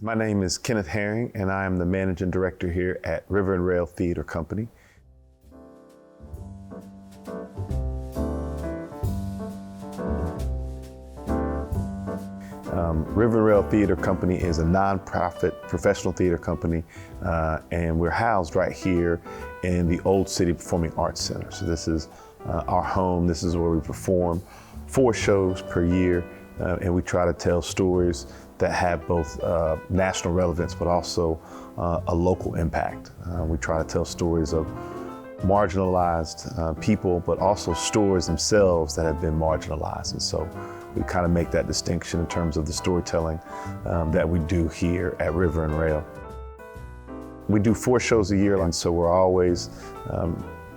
My name is Kenneth Herring, and I am the Managing Director here at River and Rail Theater Company. River and Rail Theater Company is a nonprofit professional theater company, and we're housed right here in the Old City Performing Arts Center. So this is our home. This is where we perform 4 shows per year, and we try to tell stories that have both national relevance but also a local impact. We try to tell stories of marginalized people, but also stories themselves that have been marginalized. And so we kind of make that distinction in terms of the storytelling that we do here at River and Rail. We do 4 shows a year, and so we're always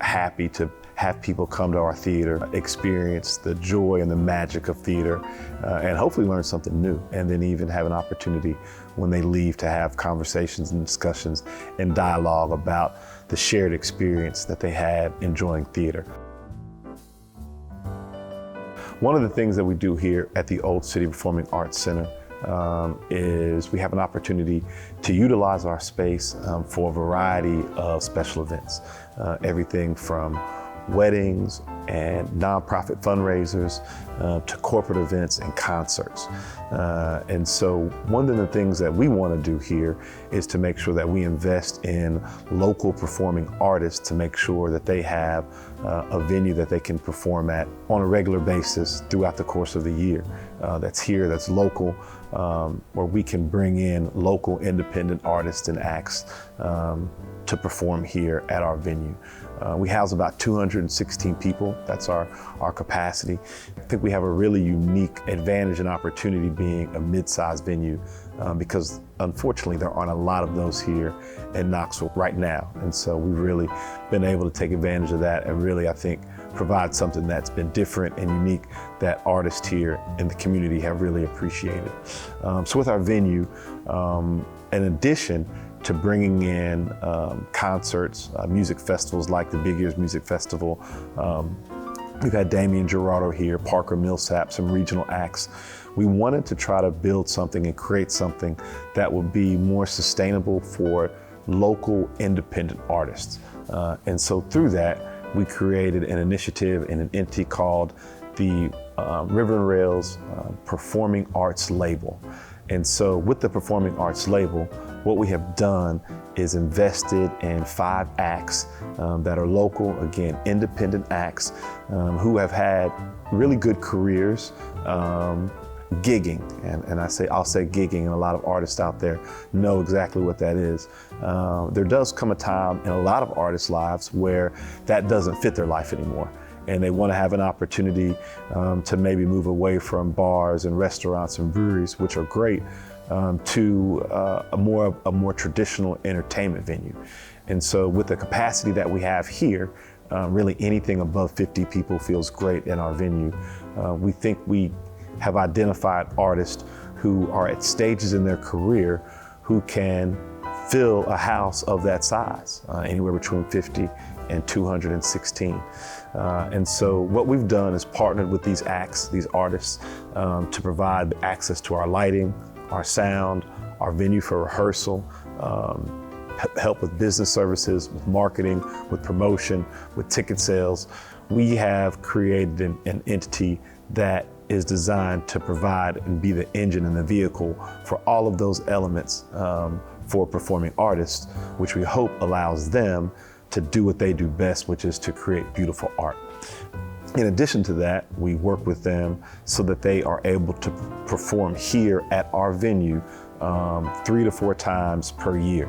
happy to have people come to our theater, experience the joy and the magic of theater, and hopefully learn something new, and then even have an opportunity when they leave to have conversations and discussions and dialogue about the shared experience that they had enjoying theater. One of the things that we do here at the Old City Performing Arts Center is we have an opportunity to utilize our space for a variety of special events. Everything from weddings and nonprofit fundraisers to corporate events and concerts. And so one of the things that we want to do here is to make sure that we invest in local performing artists to make sure that they have a venue that they can perform at on a regular basis throughout the course of the year. That's here, that's local, where we can bring in local independent artists and acts to perform here at our venue. We house about 216 people. That's our capacity. I think we have a really unique advantage and opportunity being a mid-sized venue because unfortunately there aren't a lot of those here in Knoxville right now. And so we've really been able to take advantage of that and really, I think, provide something that's been different and unique that artists here in the community have really appreciated. So with our venue, in addition to bringing in concerts, music festivals like the Big Ears Music Festival. We've had Damian Gerardo here, Parker Millsap, some regional acts. We wanted to try to build something and create something that would be more sustainable for local independent artists. And so through that, we created an initiative and an entity called the River and Rail's Performing Arts Label. And so with the Performing Arts Label, what we have done is invested in 5 acts that are local, again, independent acts who have had really good careers gigging. And I'll say gigging, and a lot of artists out there know exactly what that is. There does come a time in a lot of artists' lives where that doesn't fit their life anymore. And they want to have an opportunity to maybe move away from bars and restaurants and breweries, which are great, to a more traditional entertainment venue. And so with the capacity that we have here, really anything above 50 people feels great in our venue. We think we have identified artists who are at stages in their career who can fill a house of that size, anywhere between 50 and 216. And so what we've done is partnered with these acts, these artists, to provide access to our lighting, our sound, our venue for rehearsal, help with business services, with marketing, with promotion, with ticket sales. We have created an entity that is designed to provide and be the engine and the vehicle for all of those elements for performing artists, which we hope allows them to do what they do best, which is to create beautiful art. In addition to that, we work with them so that they are able to perform here at our venue 3 to 4 times per year.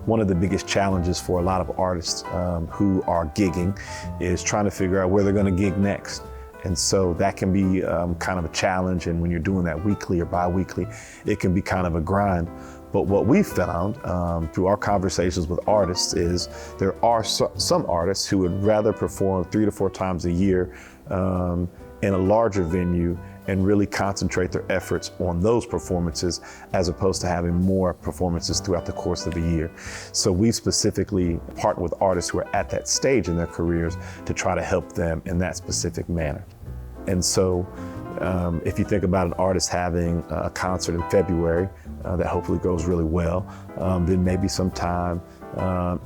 One of the biggest challenges for a lot of artists who are gigging is trying to figure out where they're going to gig next. And so that can be kind of a challenge, and when you're doing that weekly or bi-weekly, it can be kind of a grind. But what we've found through our conversations with artists is there are some artists who would rather perform 3 to 4 times a year in a larger venue and really concentrate their efforts on those performances as opposed to having more performances throughout the course of the year. So we've specifically partnered with artists who are at that stage in their careers to try to help them in that specific manner. And so If you think about an artist having a concert in February that hopefully goes really well, then maybe sometime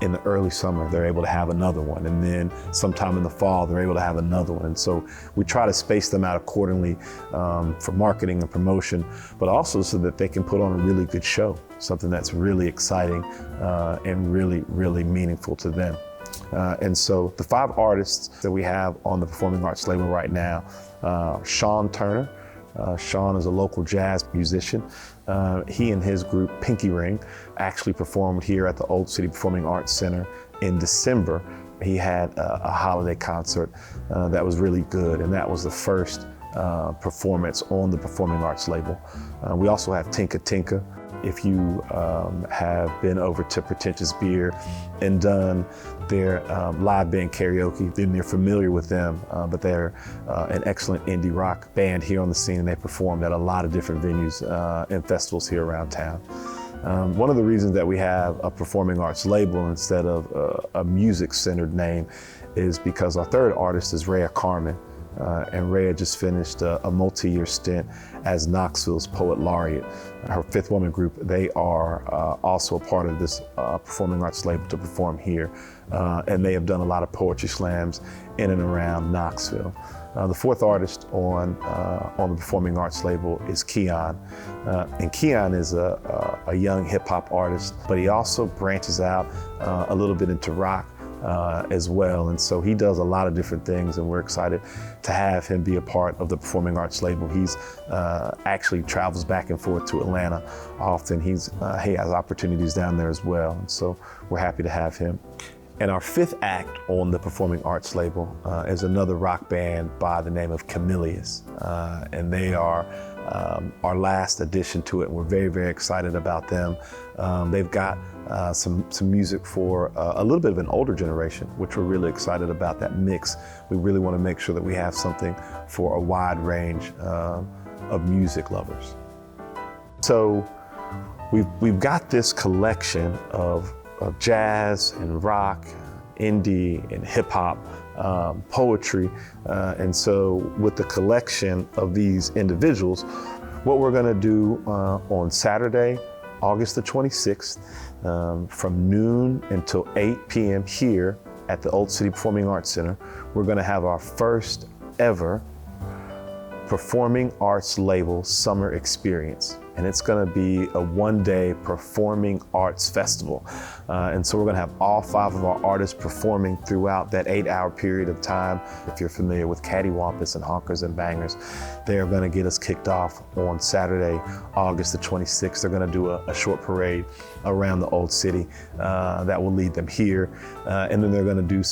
in the early summer they're able to have another one, and then sometime in the fall they're able to have another one. And so we try to space them out accordingly for marketing and promotion, but also so that they can put on a really good show, something that's really exciting and really, really meaningful to them. And so the 5 artists that we have on the Performing Arts label right now, Sean Turner. Sean is a local jazz musician. He and his group Pinky Ring actually performed here at the Old City Performing Arts Center in December. He had a holiday concert that was really good, and that was the first performance on the Performing Arts label. We also have Tinka Tinka. If you have been over to Pretentious Beer and done their live band karaoke, then you're familiar with them, but they're an excellent indie rock band here on the scene, and they performed at a lot of different venues and festivals here around town. One of the reasons that we have a Performing Arts label instead of a music-centered name is because our 3rd artist is Rhea Carmen. And Rhea just finished a multi-year stint as Knoxville's Poet Laureate. Her Fifth Woman group, they are also a part of this Performing Arts label to perform here. And they have done a lot of poetry slams in and around Knoxville. The 4th artist on the Performing Arts label is Keon. And Keon is a young hip hop artist, but he also branches out a little bit into rock as well. And so he does a lot of different things, and we're excited to have him be a part of the Performing Arts label. He's actually travels back and forth to Atlanta often. He has opportunities down there as well. And so we're happy to have him. And our 5th act on the Performing Arts label is another rock band by the name of Chameleus. And they are our last addition to it. We're very, very excited about them. They've got some music for a little bit of an older generation, which we're really excited about that mix. We really want to make sure that we have something for a wide range of music lovers. So we've got this collection of jazz and rock, indie and hip hop, poetry. And so with the collection of these individuals, what we're gonna do on Saturday, August the 26th, from noon until 8 p.m. here at the Old City Performing Arts Center, we're gonna have our first ever Performing Arts label summer experience. And it's gonna be a one-day performing arts festival. And so we're gonna have all 5 of our artists performing throughout that 8-hour period of time. If you're familiar with Cattywampus and Honkers and Bangers, they're gonna get us kicked off on Saturday, August the 26th. They're gonna do a short parade around the Old City that will lead them here. And then they're gonna do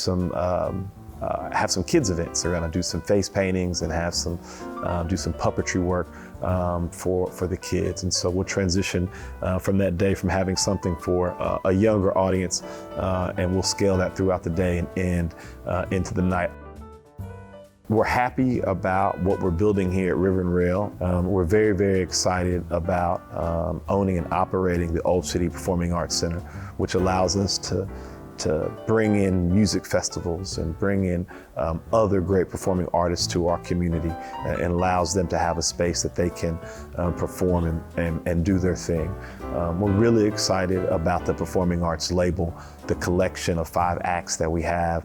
have some kids events. They're gonna do some face paintings and have do some puppetry work for the kids. And so we'll transition from that day from having something for a younger audience, and we'll scale that throughout the day and end into the night. We're happy about what we're building here at River and Rail. We're very, very excited about owning and operating the Old City Performing Arts Center, which allows us to bring in music festivals and bring in other great performing artists to our community, and allows them to have a space that they can perform and do their thing. We're really excited about the Performing Arts label, the collection of 5 acts that we have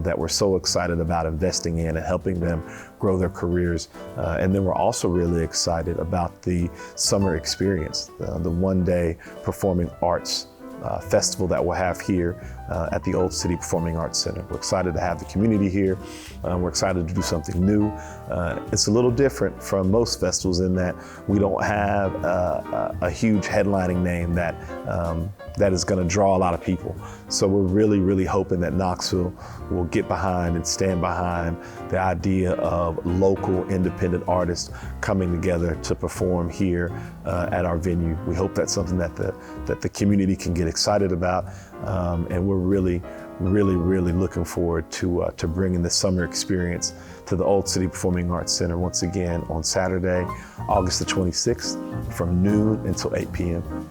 that we're so excited about investing in and helping them grow their careers. And then we're also really excited about the summer experience, the one-day performing arts festival that we'll have here at the Old City Performing Arts Center. We're excited to have the community here. We're excited to do something new. It's a little different from most festivals in that we don't have a huge headlining name that is going to draw a lot of people. So we're really, really hoping that Knoxville will get behind and stand behind the idea of local independent artists coming together to perform here at our venue. We hope that's something that the community can get excited about, and we're really looking forward to bringing the summer experience to the Old City Performing Arts Center once again on Saturday, August the 26th, from noon until 8 p.m.